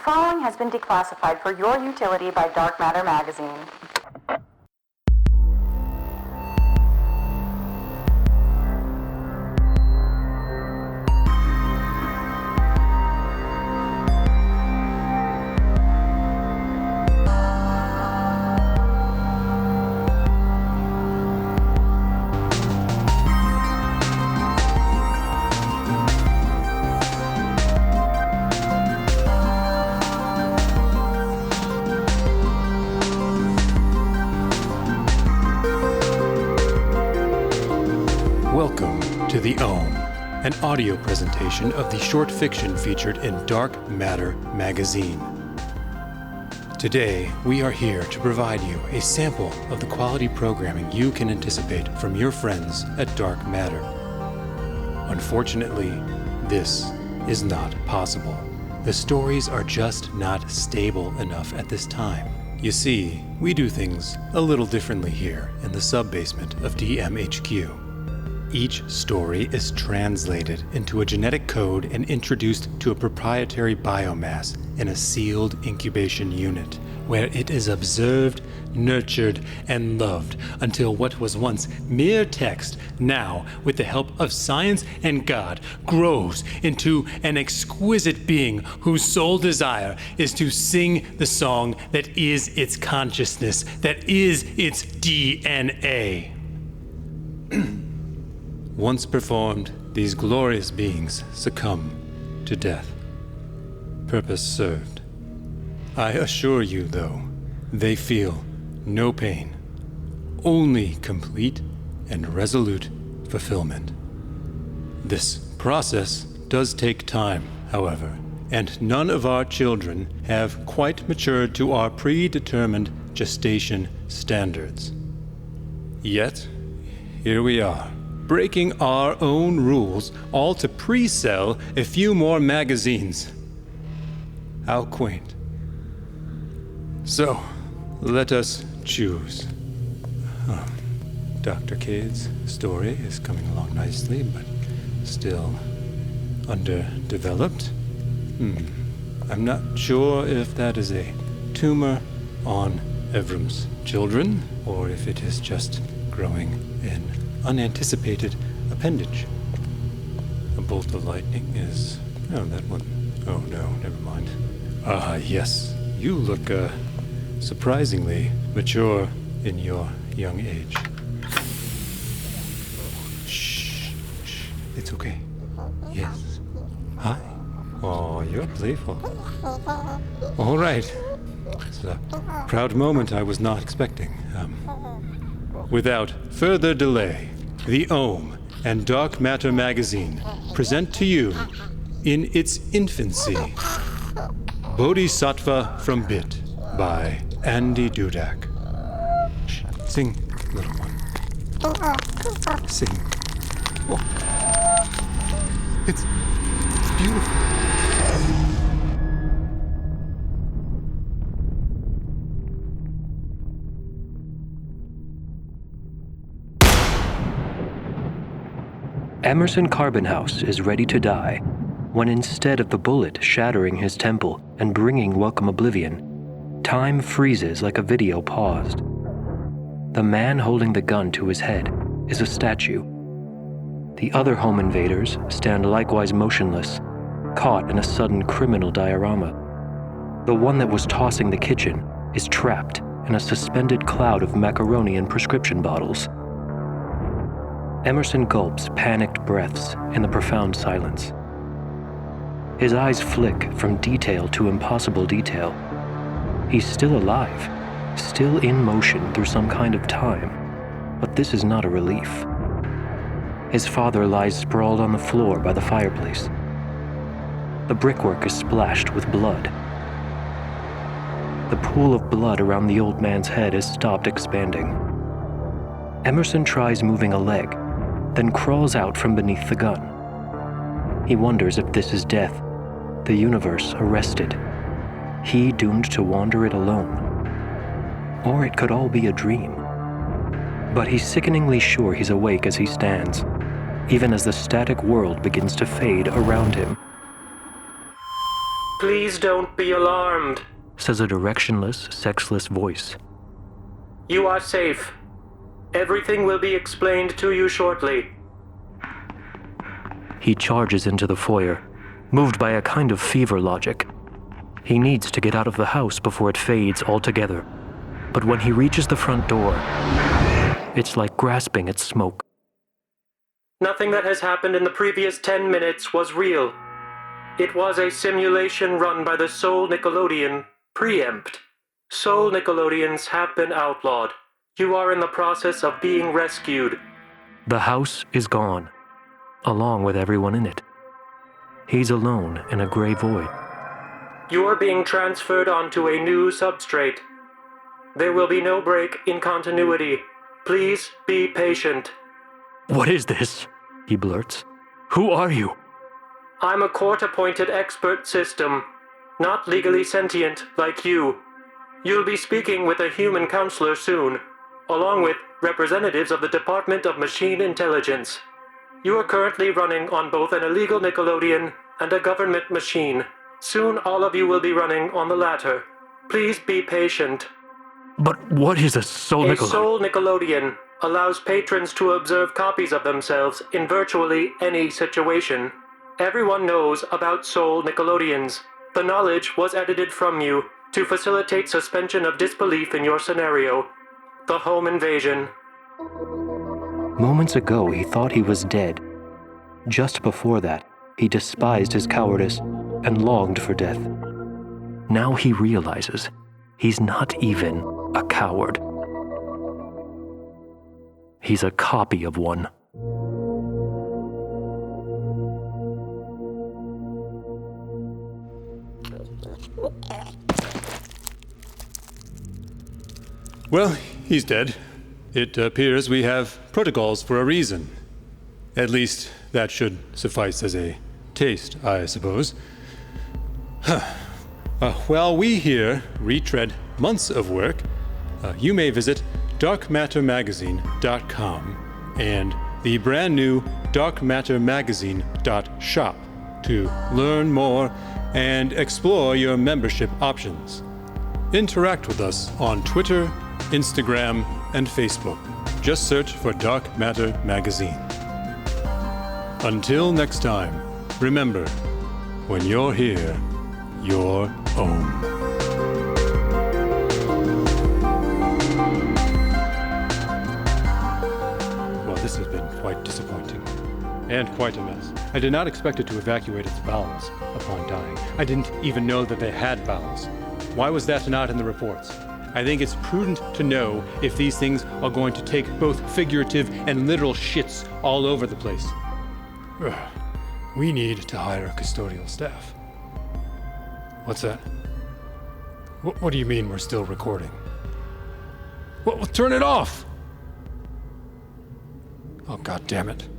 following has been declassified for your utility by Dark Matter magazine. The Ohm, an audio presentation of the short fiction featured in Dark Matter magazine. Today, we are here to provide you a sample of the quality programming you can anticipate from your friends at Dark Matter. Unfortunately, this is not possible. The stories are just not stable enough at this time. You see, we do things a little differently here in the sub-basement of DMHQ. Each story is translated into a genetic code and introduced to a proprietary biomass in a sealed incubation unit, where it is observed, nurtured, and loved until what was once mere text now, with the help of science and God, grows into an exquisite being whose sole desire is to sing the song that is its consciousness, that is its DNA. Once performed, these glorious beings succumb to death. Purpose served. I assure you, though, they feel no pain, only complete and resolute fulfillment. This process does take time, however, and none of our children have quite matured to our predetermined gestation standards. Yet, here we are, breaking our own rules, all to pre-sell a few more magazines. How quaint. So, let us choose. Dr. Cade's story is coming along nicely, but still underdeveloped. I'm not sure if that is a tumor on Evram's children, or if it is just growing in unanticipated appendage. A bolt of lightning is... Oh, that one. Oh, no, never mind. Yes. You look, surprisingly mature in your young age. Shh. It's okay. Yes. Hi. Oh, you're playful. All right. It's a proud moment I was not expecting. Without further delay, the Ohm and Dark Matter magazine present to you, in its infancy, Bodhisattva From Bit by Andy Dudak. Sing, little one. Sing. Oh. It's beautiful. Emerson Carbonhouse is ready to die when, instead of the bullet shattering his temple and bringing welcome oblivion, time freezes like a video paused. The man holding the gun to his head is a statue. The other home invaders stand likewise motionless, caught in a sudden criminal diorama. The one that was tossing the kitchen is trapped in a suspended cloud of macaroni and prescription bottles. Emerson gulps panicked breaths in the profound silence. His eyes flick from detail to impossible detail. He's still alive, still in motion through some kind of time, but this is not a relief. His father lies sprawled on the floor by the fireplace. The brickwork is splashed with blood. The pool of blood around the old man's head has stopped expanding. Emerson tries moving a leg, then crawls out from beneath the gun. He wonders if this is death, the universe arrested, he doomed to wander it alone. Or it could all be a dream. But he's sickeningly sure he's awake as he stands, even as the static world begins to fade around him. Please don't be alarmed, says a directionless, sexless voice. You are safe. Everything will be explained to you shortly. He charges into the foyer, moved by a kind of fever logic. He needs to get out of the house before it fades altogether. But when he reaches the front door, it's like grasping at smoke. Nothing that has happened in the previous 10 minutes was real. It was a simulation run by the Soul Nickelodeon Preempt. Soul Nickelodeons have been outlawed. You are in the process of being rescued. The house is gone, along with everyone in it. He's alone in a gray void. You are being transferred onto a new substrate. There will be no break in continuity. Please be patient. What is this? He blurts. Who are you? I'm a court-appointed expert system, not legally sentient like you. You'll be speaking with a human counselor soon, along with representatives of the Department of Machine Intelligence. You are currently running on both an illegal Nickelodeon and a government machine. Soon all of you will be running on the latter. Please be patient. But what is a Soul Nickelodeon? A Soul Nickelodeon allows patrons to observe copies of themselves in virtually any situation. Everyone knows about Soul Nickelodeons. The knowledge was edited from you to facilitate suspension of disbelief in your scenario. The home invasion. Moments ago, he thought he was dead. Just before that, he despised his cowardice and longed for death. Now he realizes he's not even a coward. He's a copy of one. Well, he's dead. It appears we have protocols for a reason. At least that should suffice as a taste, I suppose. While we here retread months of work, you may visit darkmattermagazine.com and the brand new darkmattermagazine.shop to learn more and explore your membership options. Interact with us on Twitter, Instagram, and Facebook. Just search for Dark Matter Magazine. Until next time, remember, when you're here, you're home. Well, this has been quite disappointing. And quite a mess. I did not expect it to evacuate its bowels upon dying. I didn't even know that they had bowels. Why was that not in the reports? I think it's prudent to know if these things are going to take both figurative and literal shits all over the place. We need to hire a custodial staff. What's that? What do you mean we're still recording? Turn it off! Oh, God damn it.